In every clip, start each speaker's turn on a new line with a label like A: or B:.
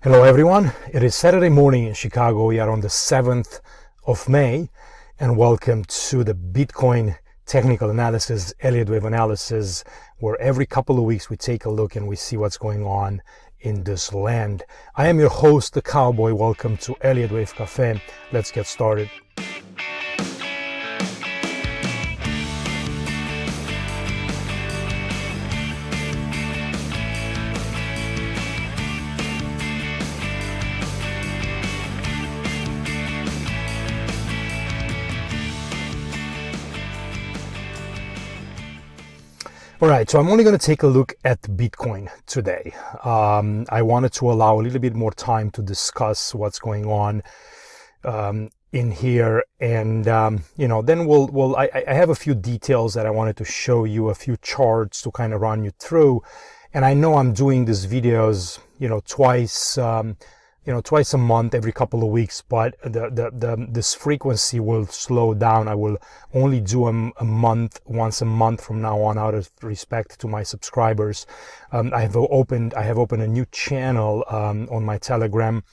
A: Hello everyone, it is Saturday morning in Chicago. We are on the 7th of May and welcome to the Bitcoin technical analysis, Elliott wave analysis, where every couple of weeks we take a look and we see what's going on in this land. I am your host, the Cowboy. Welcome to Elliott Wave Cafe. Let's get started. All right, so I'm only going to take a look at Bitcoin today. I wanted to allow a little bit more time to discuss what's going on in here, and then I have a few details that I wanted to show you, a few charts to kind of run you through. And I know I'm doing these videos, twice a month, every couple of weeks, but this frequency will slow down. I will only do once a month from now on, out of respect to my subscribers. I have opened a new channel on my Telegram,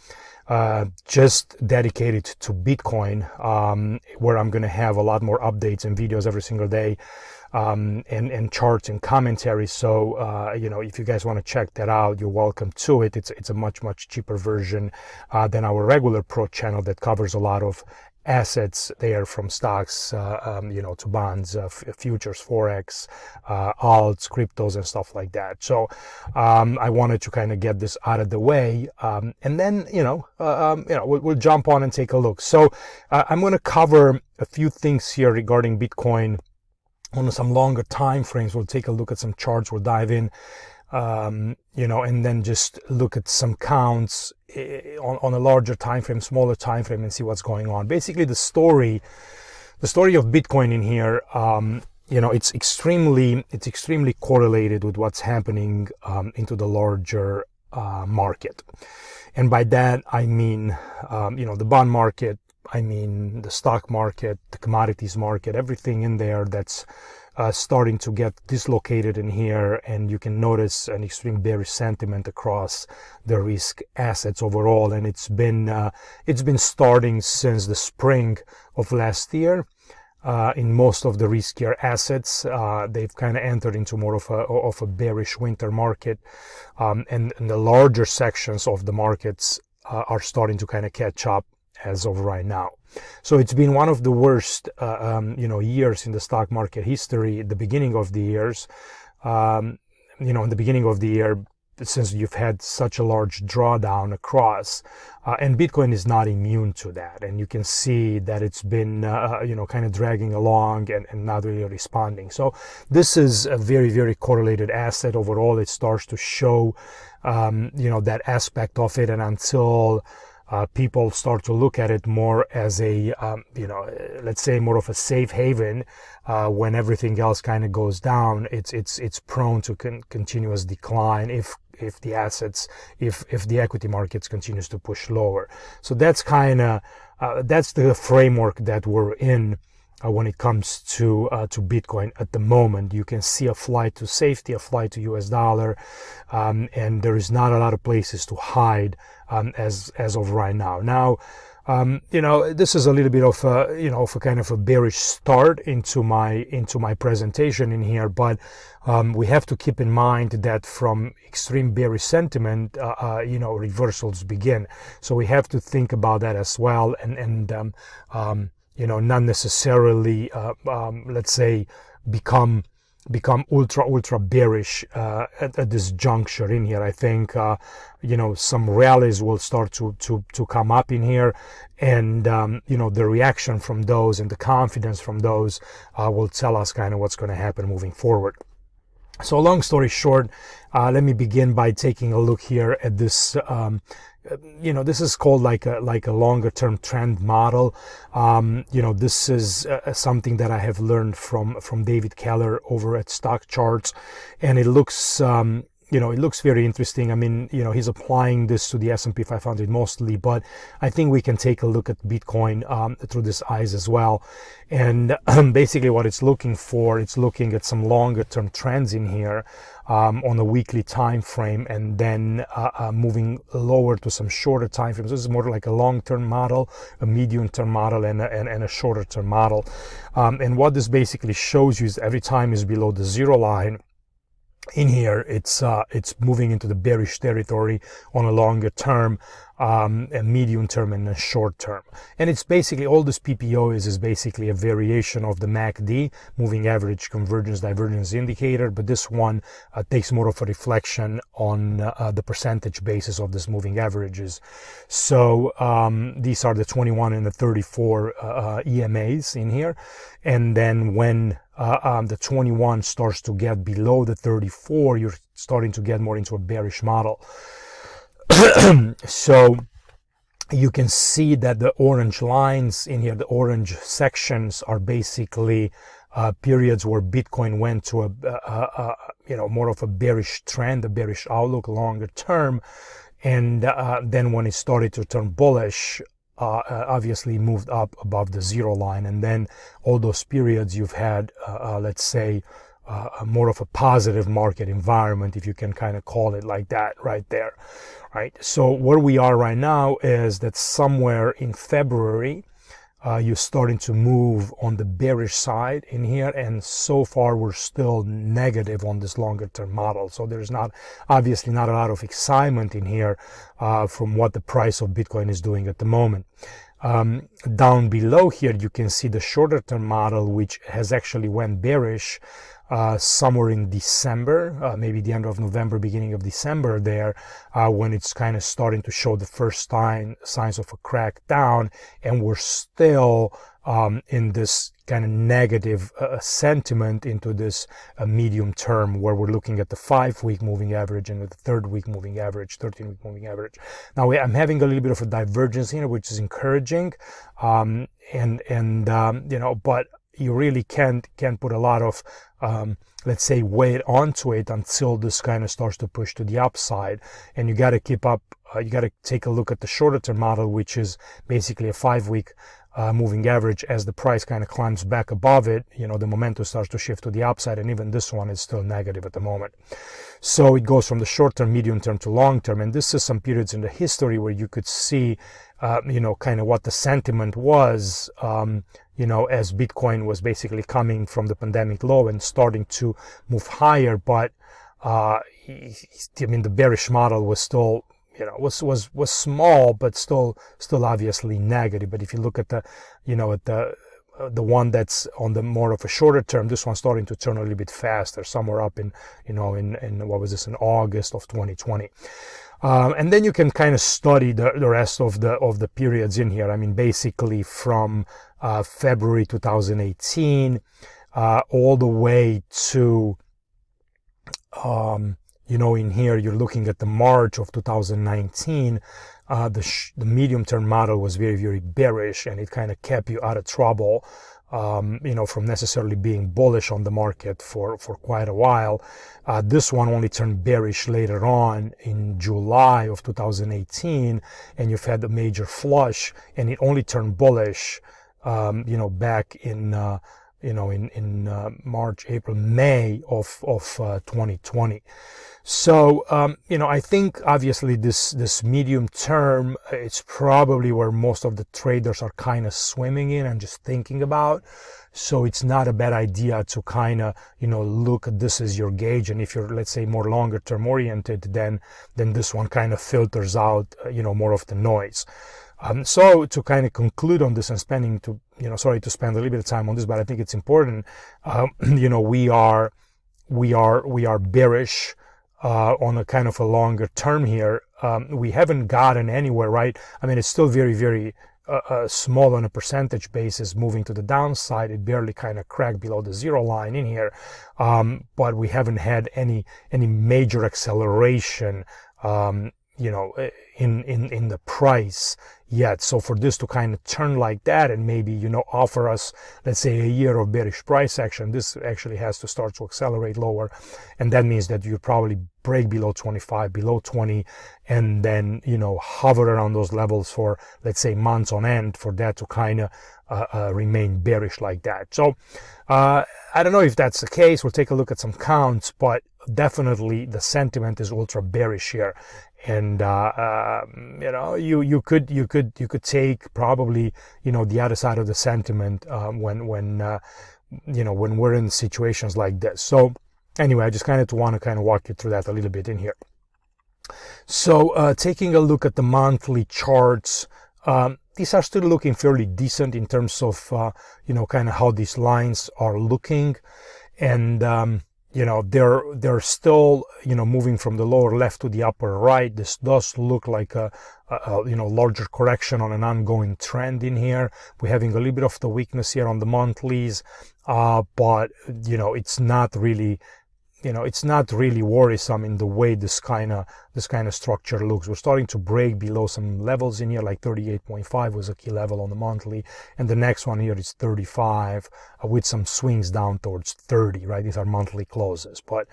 A: just dedicated to Bitcoin, where I'm going to have a lot more updates and videos every single day, and charts and commentary. So, if you guys want to check that out, you're welcome to it. It's a much cheaper version than our regular pro channel that covers a lot of assets there, from stocks, to bonds, futures, forex, alts, cryptos, and stuff like that. So, I wanted to kind of get this out of the way, and then we'll jump on and take a look. So, I'm going to cover a few things here regarding Bitcoin on some longer time frames. We'll take a look at some charts. We'll dive in, and then just look at some counts on a larger time frame, smaller time frame, and see what's going on. Basically, the story of Bitcoin in here, it's extremely correlated with what's happening into the larger market, and by that I mean, the bond market. I mean the stock market, the commodities market, everything in there that's starting to get dislocated in here, and you can notice an extreme bearish sentiment across the risk assets overall, and it's been starting since the spring of last year. In most of the riskier assets, they've kind of entered into more of a bearish winter market, and the larger sections of the markets are starting to kind of catch up as of right now. So it's been one of the worst, years in the stock market history. The beginning of the years, in the beginning of the year, since you've had such a large drawdown across, and Bitcoin is not immune to that. And you can see that it's been, kind of dragging along and not really responding. So this is a very correlated asset overall. It starts to show, that aspect of it, and until people start to look at it more as a, let's say more of a safe haven, when everything else kind of goes down. It's prone to continuous decline if the equity markets continues to push lower. So that's that's the framework that we're in when it comes to Bitcoin at the moment. You can see a flight to safety, a flight to US dollar, and there is not a lot of places to hide as of right now. Now, this is a little bit of a kind of a bearish start into my presentation in here, but we have to keep in mind that from extreme bearish sentiment, reversals begin. So we have to think about that as well, and not necessarily, let's say, become ultra bearish at this juncture in here. I think some rallies will start to come up in here, and the reaction from those and the confidence from those will tell us kind of what's going to happen moving forward. So long story short, let me begin by taking a look here at this. This is called like a longer term trend model. This is something that I have learned from David Keller over at Stock Charts, and it looks it looks very interesting. I mean, he's applying this to the S&P 500 mostly, but I think we can take a look at Bitcoin through this eyes as well. And basically what it's looking for, it's looking at some longer term trends in here on a weekly time frame, and then moving lower to some shorter time frames. This is more like a long-term model, a medium-term model, and a shorter-term model. And what this basically shows you is every time is below the zero line, in here it's moving into the bearish territory on a longer term, a medium term, and a short term. And it's basically all this PPO is basically a variation of the MACD, moving average convergence divergence indicator, but this one takes more of a reflection on the percentage basis of this moving averages. So these are the 21 and the 34 EMAs in here, and then when the 21 starts to get below the 34, you're starting to get more into a bearish model. So you can see that the orange lines in here, the orange sections, are basically periods where Bitcoin went to a more of a bearish trend, a bearish outlook longer term, and then when it started to turn bullish, obviously moved up above the zero line, and then all those periods you've had, let's say, more of a positive market environment, if you can kind of call it like that, right there, right? So where we are right now is that somewhere in February, you're starting to move on the bearish side in here, and so far we're still negative on this longer term model. So there's obviously not a lot of excitement in here from what the price of Bitcoin is doing at the moment. Down below here you can see the shorter term model, which has actually went bearish somewhere in December, maybe the end of November, beginning of December there, when it's kind of starting to show the first signs of a crack down, and we're still in this kind of negative sentiment into this medium term, where we're looking at the 5-week moving average and the 3rd-week moving average, 13-week moving average. Now I'm having a little bit of a divergence here, which is encouraging, but you really can't put a lot of let's say weight onto it until this kind of starts to push to the upside. And you got to keep up, you got to take a look at the shorter term model, which is basically a 5-week moving average. As the price kind of climbs back above it, the momentum starts to shift to the upside, and even this one is still negative at the moment. So it goes from the short term, medium term to long term, and this is some periods in the history where you could see kind of what the sentiment was, as Bitcoin was basically coming from the pandemic low and starting to move higher. But the bearish model was still, was small, but still obviously negative. But if you look at the one that's on the more of a shorter term, this one's starting to turn a little bit faster, somewhere up in what was this, in August of 2020. And then you can kind of study the rest of the periods in here. I mean, basically from February 2018 all the way to in here you're looking at the March of 2019. The medium term model was very, very bearish, and it kind of kept you out of trouble, from necessarily being bullish on the market for quite a while. This one only turned bearish later on in July of 2018, and you've had a major flush, and it only turned bullish, back in March, April, May of 2020. So, I think obviously this medium term, it's probably where most of the traders are kind of swimming in and just thinking about. So it's not a bad idea to kind of, look at this as your gauge. And if you're, let's say, more longer term oriented, then this one kind of filters out, more of the noise. So to kind of conclude on this, and sorry to spend a little bit of time on this, but I think it's important. We are bearish on a kind of a longer term here. We haven't gotten anywhere, right? I mean, it's still very, very small on a percentage basis, moving to the downside. It barely kind of cracked below the zero line in here, but we haven't had any major acceleration, in the price yet. So for this to kind of turn like that and maybe, you know, offer us, let's say, a year of bearish price action, this actually has to start to accelerate lower. And that means that you probably break below 25, below 20, and then, you know, hover around those levels for, let's say, months on end for that to kind of remain bearish like that. So I don't know if that's the case. We'll take a look at some counts, but definitely the sentiment is ultra bearish here. And you know, you could take probably, you know, the other side of the sentiment when you know, when we're in situations like this. So anyway, I just kind of want to walk you through that a little bit in here. So taking a look at the monthly charts, these are still looking fairly decent in terms of you know, kind of how these lines are looking. And you know, they're still, you know, moving from the lower left to the upper right. This does look like a you know, larger correction on an ongoing trend in here. We're having a little bit of the weakness here on the monthlies, but you know, it's not really, you know, it's not really worrisome in the way this kind of structure looks. We're starting to break below some levels in here, like 38.5 was a key level on the monthly, and the next one here is 35 with some swings down towards 30, right? These are monthly closes, but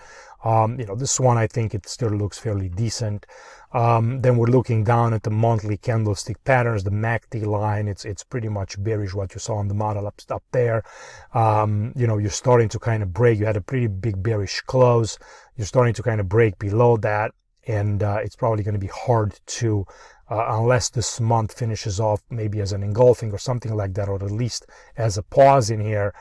A: you know, this one, I think it still looks fairly decent. Then we're looking down at the monthly candlestick patterns, the MACD line. It's pretty much bearish, what you saw on the model up there. You know, you're starting to kind of break. You had a pretty big bearish close. You're starting to kind of break below that, and it's probably going to be hard to, unless this month finishes off maybe as an engulfing or something like that, or at least as a pause in here.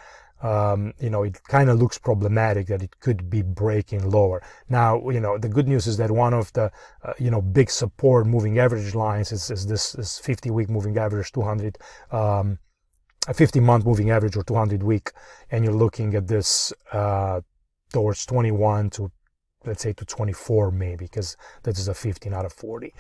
A: You know, it kind of looks problematic that it could be breaking lower. Now, you know, the good news is that one of the, you know, big support moving average lines is this 50-week moving average, 200, a 50-month moving average or 200-week, and you're looking at this towards 21 to, let's say, to 24 maybe, because that is a 50, not a 40.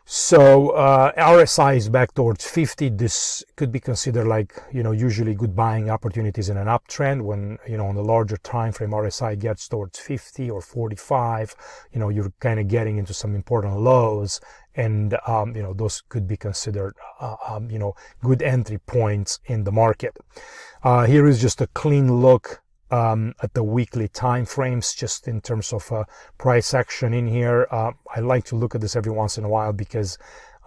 A: So RSI is back towards 50. This could be considered like, you know, usually good buying opportunities in an uptrend. When, you know, on the larger time frame RSI gets towards 50 or 45, you know, you're kind of getting into some important lows, and you know, those could be considered you know, good entry points in the market. Here is just a clean look at the weekly time frames, just in terms of price action in here. I like to look at this every once in a while because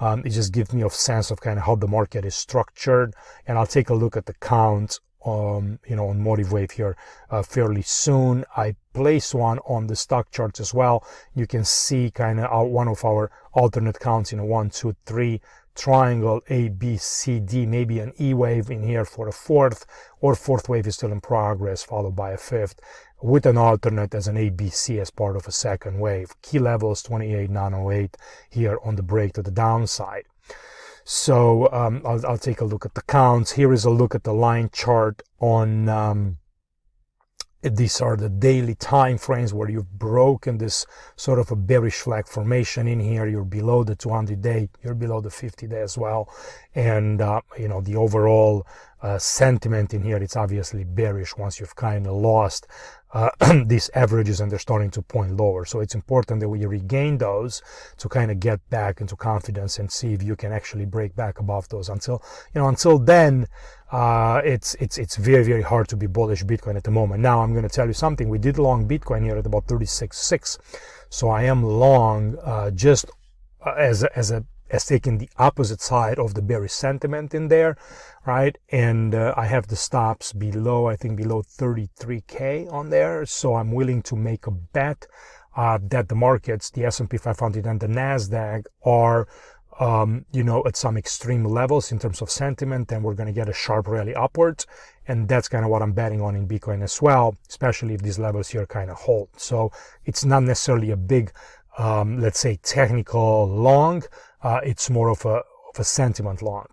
A: it just gives me a sense of kind of how the market is structured. And I'll take a look at the count you know, on Motive Wave here fairly soon. I place one on the stock charts as well. You can see kind of one of our alternate counts, you know, 1, 2, 3 triangle A, B, C, D, maybe an E wave in here for a fourth, or fourth wave is still in progress, followed by a fifth, with an alternate as an ABC as part of a second wave. Key levels 28,908 here on the break to the downside. So I'll take a look at the counts. Here is a look at the line chart on these are the daily time frames where you've broken this sort of a bearish flag formation in here. You're below the 200-day, you're below the 50-day as well. And, you know, the overall sentiment in here, it's obviously bearish once you've kind of lost these averages and they're starting to point lower. So it's important that we regain those to kind of get back into confidence and see if you can actually break back above those. Until, you know, until then, it's very, very hard to be bullish Bitcoin at the moment. Now I'm going to tell you something. We did long Bitcoin here at about 36.6. So I am long just as taking the opposite side of the bearish sentiment in there, right? And I have the stops below, I think below 33K on there. So I'm willing to make a bet that the markets, the S&P 500 and the Nasdaq are, you know, at some extreme levels in terms of sentiment, and we're going to get a sharp rally upwards. And that's kind of what I'm betting on in Bitcoin as well, especially if these levels here kind of hold. So it's not necessarily a big, let's say, technical long. It's more of a sentiment long.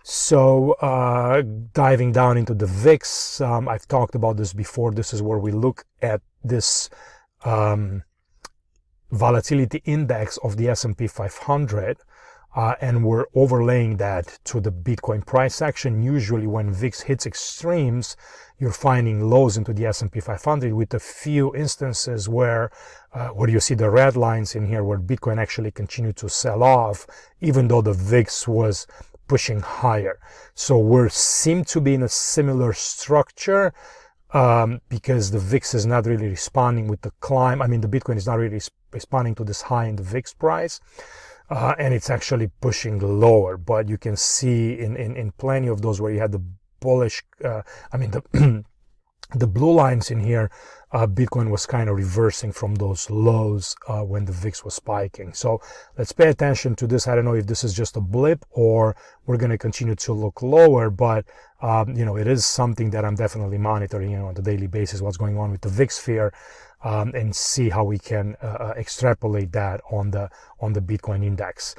A: So diving down into the VIX, I've talked about this before. This is where we look at this volatility index of the S&P 500. and we're overlaying that to the Bitcoin price action. Usually when VIX hits extremes, you're finding lows into the S&P 500 with a few instances where you see the red lines in here where Bitcoin actually continued to sell off, even though the VIX was pushing higher. So we seem to be in a similar structure because the VIX is not really responding with the climb. I mean, the Bitcoin is not really responding to this high in the VIX price. And it's actually pushing lower, but you can see in plenty of those where you had the bullish, the blue lines in here, Bitcoin was kind of reversing from those lows when the VIX was spiking. So let's pay attention to this. I don't know if this is just a blip or we're going to continue to look lower, but it is something that I'm definitely monitoring, on a daily basis, what's going on with the VIX sphere, and see how we can extrapolate that on the Bitcoin index.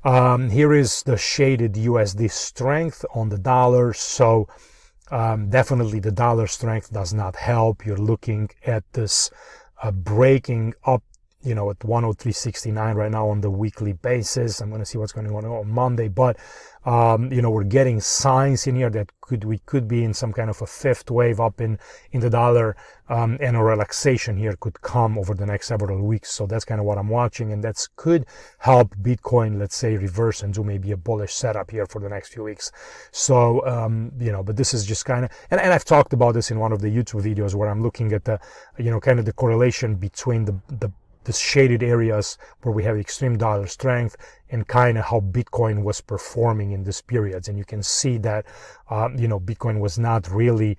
A: Here is the shaded USD strength on the dollar. So definitely the dollar strength does not help. You're looking at this breaking up, at 103.69 right now on the weekly basis. I'm going to see what's going on Monday, but we're getting signs in here that we could be in some kind of a fifth wave up in the dollar, and a relaxation here could come over the next several weeks. So that's kind of what I'm watching, and that could help Bitcoin, let's say, reverse and do maybe a bullish setup here for the next few weeks. So but this is just kind of, and I've talked about this in one of the YouTube videos where I'm looking at the kind of the correlation between the shaded areas where we have extreme dollar strength and kind of how Bitcoin was performing in these periods. And you can see that, Bitcoin was not really,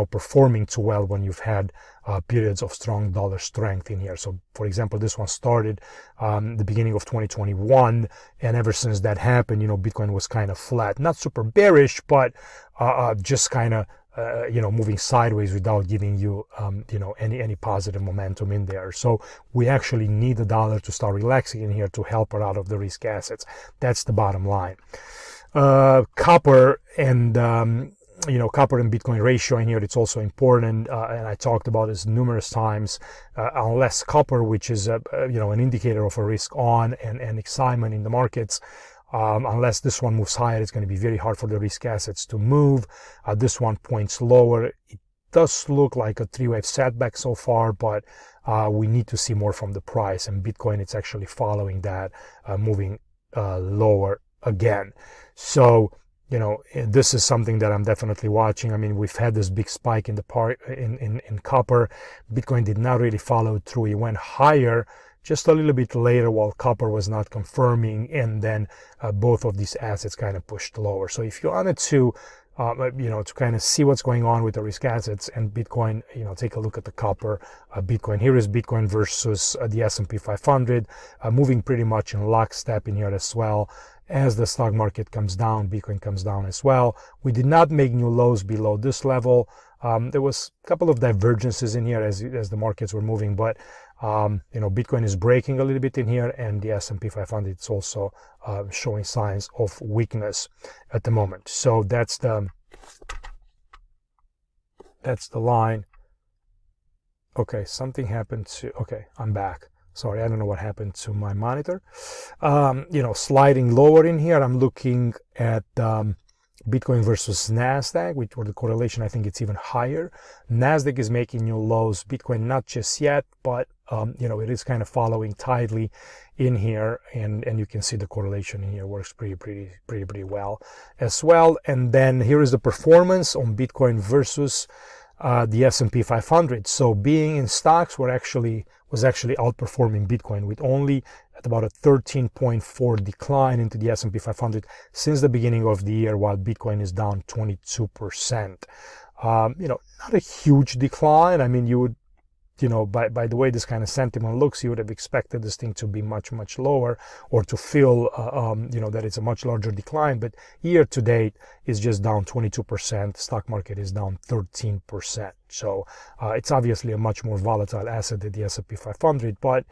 A: performing too well when you've had periods of strong dollar strength in here. So, for example, this one started the beginning of 2021, and ever since that happened, Bitcoin was kind of flat, not super bearish, but just kind of moving sideways without giving you, any positive momentum in there. So we actually need the dollar to start relaxing in here to help her out of the risk assets. That's the bottom line. Copper and Bitcoin ratio in here, it's also important. And I talked about this numerous times. Unless copper, which is, an indicator of a risk on and excitement in the markets, unless this one moves higher, it's going to be very hard for the risk assets to move. This one points lower. It does look like a three-wave setback so far, but we need to see more from the price. And Bitcoin, it's actually following that, moving lower again. So, this is something that I'm definitely watching. I mean, we've had this big spike in in copper. Bitcoin did not really follow through. It went higher just a little bit later while copper was not confirming, and then both of these assets kind of pushed lower. So if you wanted to, to kind of see what's going on with the risk assets and Bitcoin, take a look at the copper Bitcoin. Here is Bitcoin versus the S&P 500, moving pretty much in lockstep in here as well. As the stock market comes down, Bitcoin comes down as well. We did not make new lows below this level. There was a couple of divergences in here as the markets were moving, but Bitcoin is breaking a little bit in here, and the S&P 500 is also showing signs of weakness at the moment. So that's the line. Okay, something happened to. Okay, I'm back. Sorry, I don't know what happened to my monitor. Sliding lower in here, I'm looking at Bitcoin versus Nasdaq, where the correlation, I think it's even higher. Nasdaq is making new lows. Bitcoin not just yet, but it is kind of following tightly in here, and you can see the correlation in here works pretty well as well. And then here is the performance on Bitcoin versus the S&P 500. So being in stocks was actually outperforming Bitcoin with only at about a 13.4 decline into the S&P 500 since the beginning of the year, while Bitcoin is down 22%. Not a huge decline. I mean, you would, by the way this kind of sentiment looks, you would have expected this thing to be much, much lower, or to feel, that it's a much larger decline. But year to date is just down 22%. Stock market is down 13%. So it's obviously a much more volatile asset than the S&P 500, but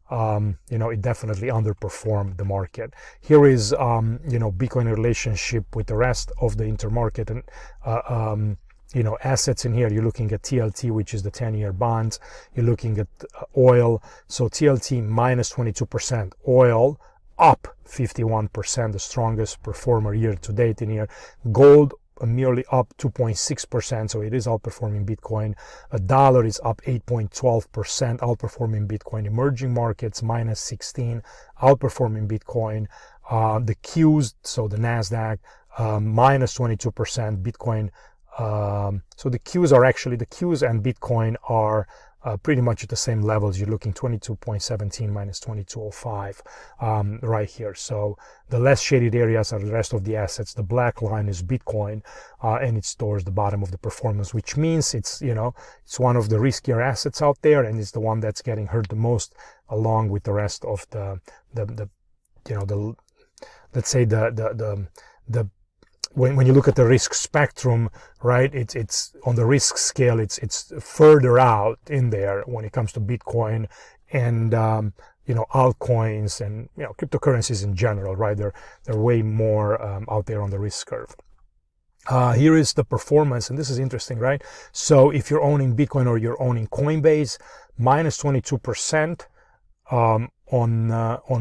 A: it definitely underperformed the market. Here is, Bitcoin relationship with the rest of the intermarket and, assets in here. You're looking at TLT, which is the 10-year bonds. You're looking at oil. So TLT minus 22%, oil up 51%, the strongest performer year to date in here. Gold merely up 2.6%, so it is outperforming Bitcoin. A dollar is up 8.12%, outperforming Bitcoin. Emerging markets minus 16, outperforming Bitcoin. The Qs, so the Nasdaq, minus 22%. Bitcoin. So the Qs and Bitcoin are pretty much at the same levels. You're looking 22.17 minus 22.05 right here. So the less shaded areas are the rest of the assets. The black line is Bitcoin, and it's towards the bottom of the performance, which means it's it's one of the riskier assets out there, and it's the one that's getting hurt the most, along with the rest of the let's say the when you look at the risk spectrum, right, it's on the risk scale, it's further out in there when it comes to Bitcoin and altcoins and cryptocurrencies in general, right? They're way more out there on the risk curve. Here is the performance, and this is interesting, right? So if you're owning Bitcoin or you're owning Coinbase, minus 22% on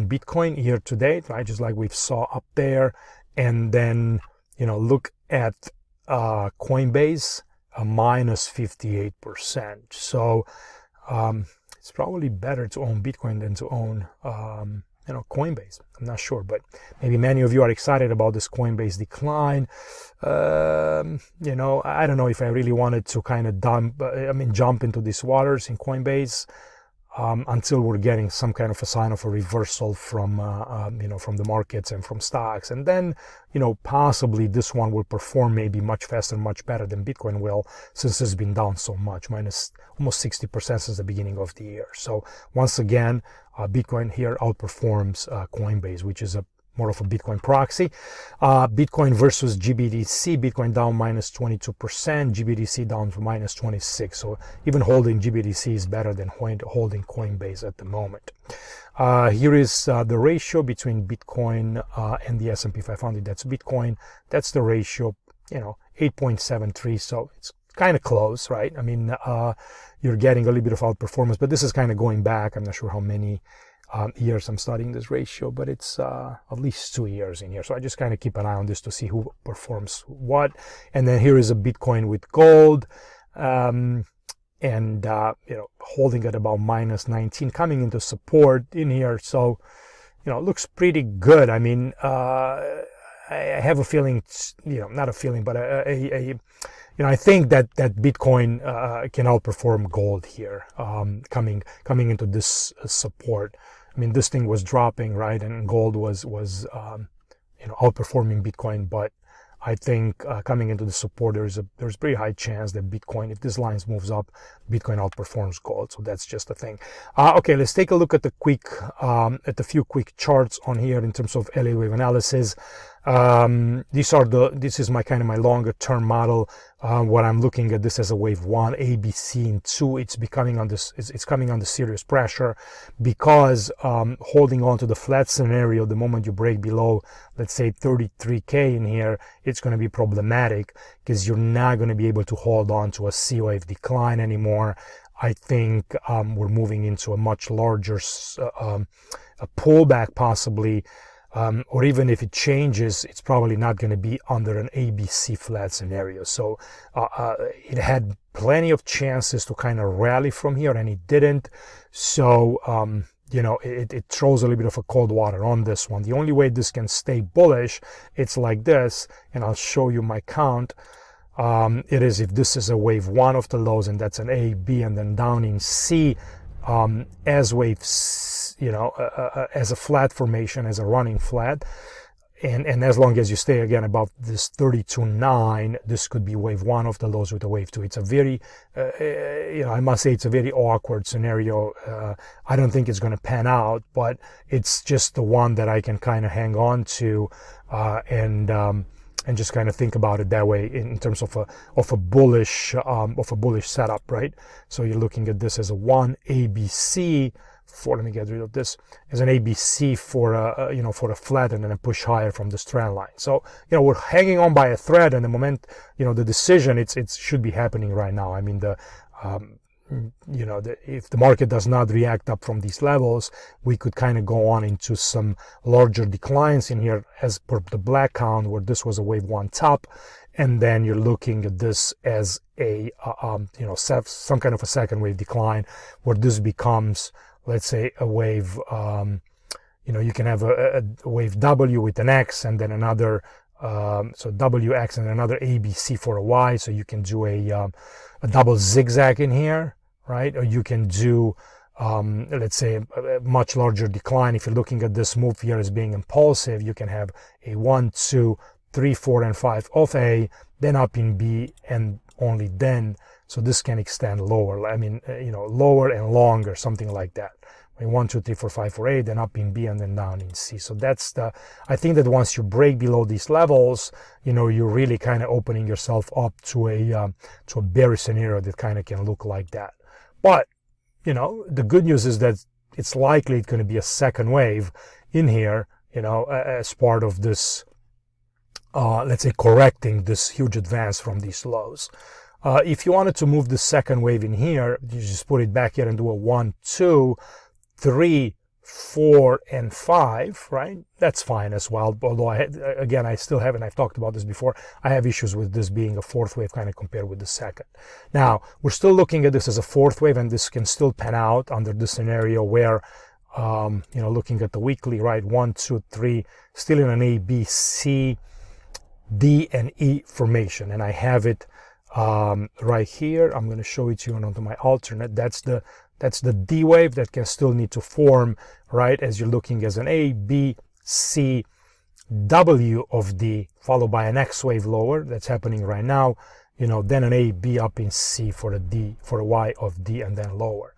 A: Bitcoin year to date, right? Just like we saw up there, and then look at Coinbase, minus 58%. So it's probably better to own Bitcoin than to own Coinbase. I'm not sure, but maybe many of you are excited about this Coinbase decline. I don't know if I really wanted to kind of jump into these waters in Coinbase until we're getting some kind of a sign of a reversal from the markets and from stocks, and then possibly this one will perform maybe much faster, much better than Bitcoin will, since it's been down so much, minus almost 60% since the beginning of the year. So once again, Bitcoin here outperforms Coinbase, which is more of a Bitcoin proxy. Bitcoin versus GBDC, Bitcoin down minus 22%, GBDC down to minus 26%. So even holding GBDC is better than holding Coinbase at the moment. Here is the ratio between Bitcoin and the S&P 500. That's Bitcoin. That's the ratio, 8.73. So it's kind of close, right? I mean, you're getting a little bit of outperformance, but this is kind of going back. I'm not sure how many years I'm studying this ratio, but it's at least 2 years in here. So I just kind of keep an eye on this to see who performs what. And then here is a Bitcoin with gold, and holding at about minus 19, coming into support in here. So it looks pretty good. I mean, I have a feeling, not a feeling, but I think that Bitcoin can outperform gold here, coming into this support. I mean, this thing was dropping, right, and gold was outperforming Bitcoin. But I think coming into the support, there's pretty high chance that Bitcoin, if this line moves up, Bitcoin outperforms gold. So that's just a thing. Okay, let's take a look at the few quick charts on here in terms of Elliott wave analysis. This is my longer term model. What I'm looking at this as a wave 1, A, B, C, and 2. It's coming under serious pressure because holding on to the flat scenario, the moment you break below, let's say 33K in here, it's going to be problematic because you're not going to be able to hold on to a C wave decline anymore. I think we're moving into a much larger a pullback possibly. Or even if it changes, it's probably not going to be under an ABC flat scenario. So it had plenty of chances to kind of rally from here, and it didn't. So it throws a little bit of a cold water on this one. The only way this can stay bullish, it's like this, and I'll show you my count. It is if this is a wave 1 of the lows, and that's an A, B, and then down in C. As waves, as a flat formation, as a running flat, and as long as you stay again above this 32.9, this could be wave 1 of the lows with a wave 2. It's a very, I must say, it's a very awkward scenario. I don't think it's going to pan out, but it's just the one that I can kind of hang on to, and just kind of think about it that way in terms of a bullish setup, right? So you're looking at this as a 1 ABC for, let me get rid of this, as an ABC for a flat, and then a push higher from this trend line. So we're hanging on by a thread, and the moment the decision, it should be happening right now. I mean, you know, if the market does not react up from these levels, we could kind of go on into some larger declines in here as per the black count, where this was a wave one top, and then you're looking at this as a you know, some kind of a second wave decline, where this becomes, let's say, a wave. You know, you can have a wave W with an X, and then another so WX, and another ABC for a Y. So you can do a double zigzag in here, right? Or you can do, let's say, a much larger decline. If you're looking at this move here as being impulsive, you can have a 1, 2, 3, 4, and 5 off A, then up in B, and only then. So this can extend lower. I mean, you know, lower and longer, something like that. 1, 2, 3, 4, 5, 4, 8, then up in B, and then down in C. So that's I think that once you break below these levels, you know, you're really kind of opening yourself up to a bearish scenario that kind of can look like that. But, you know, the good news is that it's likely it's going to be a second wave in here, you know, as part of this, let's say, correcting this huge advance from these lows. If you wanted to move the second wave in here, you just put it back here and do a 1, 2, 3, 4, and 5, right? That's fine as well. Although I still haven't, I've talked about this before, I have issues with this being a fourth wave kind of compared with the second. Now, we're still looking at this as a fourth wave, and this can still pan out under this scenario where, you know, looking at the weekly, right? 1, 2, 3, still in an A, B, C, D, and E formation. And I have it right here. I'm going to show it to you onto my alternate. That's the D wave that can still need to form, right, as you're looking as an A, B, C, W of D, followed by an X wave lower. That's happening right now. You know, then an A, B up in C for a D, for a Y of D, and then lower.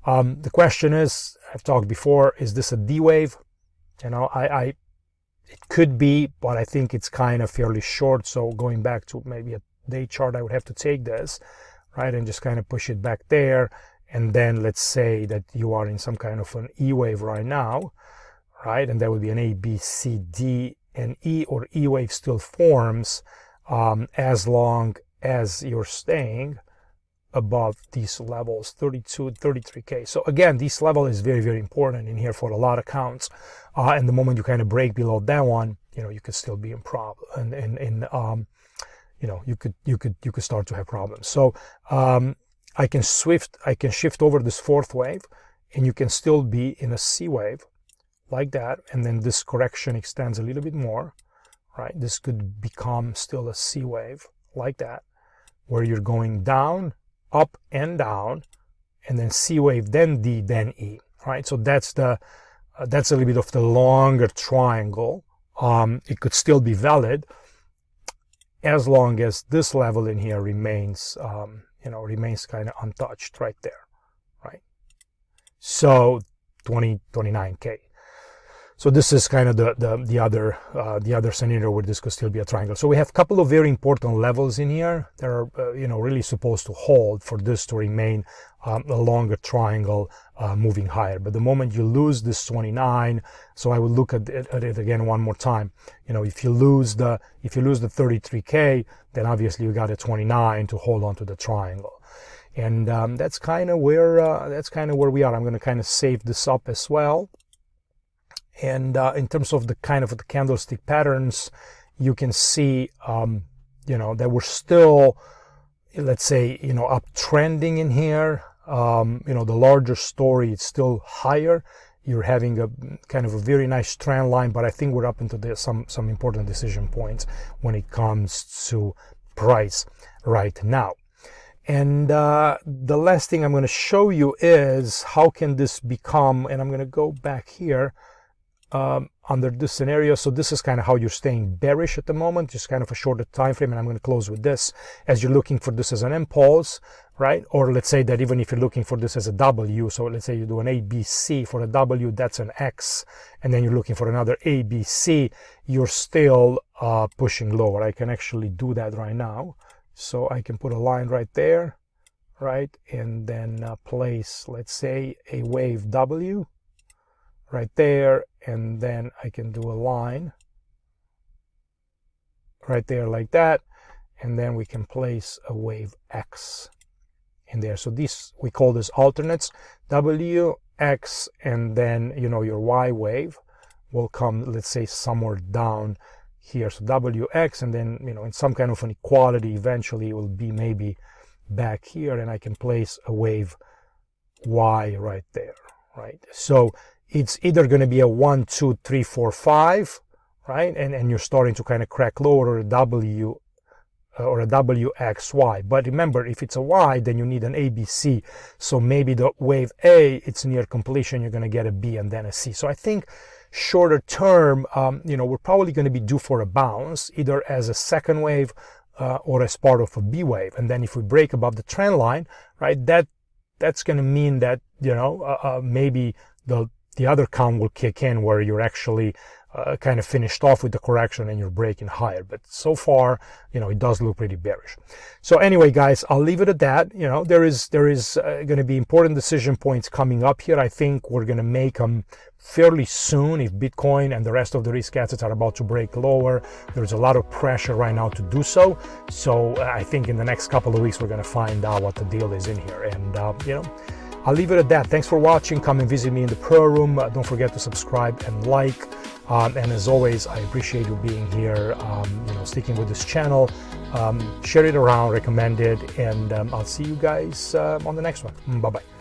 A: The question is, I've talked before, is this a D wave? You know, it could be, but I think it's kind of fairly short. So going back to maybe a day chart, I would have to take this, right, and just kind of push it back there. And then let's say that you are in some kind of an E wave right now, right? And that would be an A, B, C, D, and E, or E wave still forms as long as you're staying above these levels, 32, 33K. So again, this level is very, very important in here for a lot of accounts. And the moment you kind of break below that one, you know, you could still be in problem, you know, you could start to have problems. So I can shift over this fourth wave, and you can still be in a C wave like that, and then this correction extends a little bit more, right? This could become still a C wave like that, where you're going down, up, and down, and then C wave, then D, then E, right? So that's a little bit of the longer triangle. It could still be valid as long as this level in here remains, you know, remains kind of untouched right there, right? So 29K. So this is kind of the other scenario where this could still be a triangle. So we have a couple of very important levels in here that are you know, really supposed to hold for this to remain a longer triangle moving higher. But the moment you lose this 29, so I will look at it again one more time. You know, if you lose the 33K, then obviously you got a 29 to hold on to the triangle. And that's kind of where we are. I'm going to kind of save this up as well. And in terms of the kind of the candlestick patterns, you can see, you know, that we're still, let's say, you know, uptrending in here. You know, the larger story is still higher. You're having a kind of a very nice trend line, but I think we're up into some important decision points when it comes to price right now. And the last thing I'm going to show you is how can this become, and I'm going to go back here. Under this scenario, so this is kind of how you're staying bearish at the moment, just kind of a shorter time frame, and I'm going to close with this as you're looking for this as an impulse, right? Or let's say that even if you're looking for this as a W, so let's say you do an ABC for a W, that's an X, and then you're looking for another ABC, you're still pushing lower. I can actually do that right now, so I can put a line right there, right, and then place, let's say, a wave W right there, and then I can do a line right there like that, and then we can place a wave X in there. So this, we call this alternates. W, X, and then, you know, your Y wave will come, let's say, somewhere down here. So WX, and then, you know, in some kind of an equality, eventually it will be maybe back here, and I can place a wave Y right there, right? So it's either going to be a 1, 2, 3, 4, 5, right? And you're starting to kind of crack lower, or a W or a WXY. But remember, if it's a Y, then you need an ABC. So maybe the wave A, it's near completion, you're going to get a B and then a C. So I think shorter term, you know, we're probably going to be due for a bounce, either as a second wave or as part of a B wave. And then if we break above the trend line, right, that's going to mean that, you know, maybe the other count will kick in, where you're actually kind of finished off with the correction and you're breaking higher. But so far, you know, it does look pretty bearish. So anyway, guys, I'll leave it at that. You know, there is going to be important decision points coming up here. I think we're going to make them fairly soon. If Bitcoin and the rest of the risk assets are about to break lower, there's a lot of pressure right now to do so. So I think in the next couple of weeks, we're going to find out what the deal is in here. And, you know, I'll leave it at that. Thanks for watching. Come and visit me in the Pro Room. Don't forget to subscribe and like. And as always, I appreciate you being here, you know, sticking with this channel. Share it around, recommend it, and I'll see you guys on the next one. Bye-bye.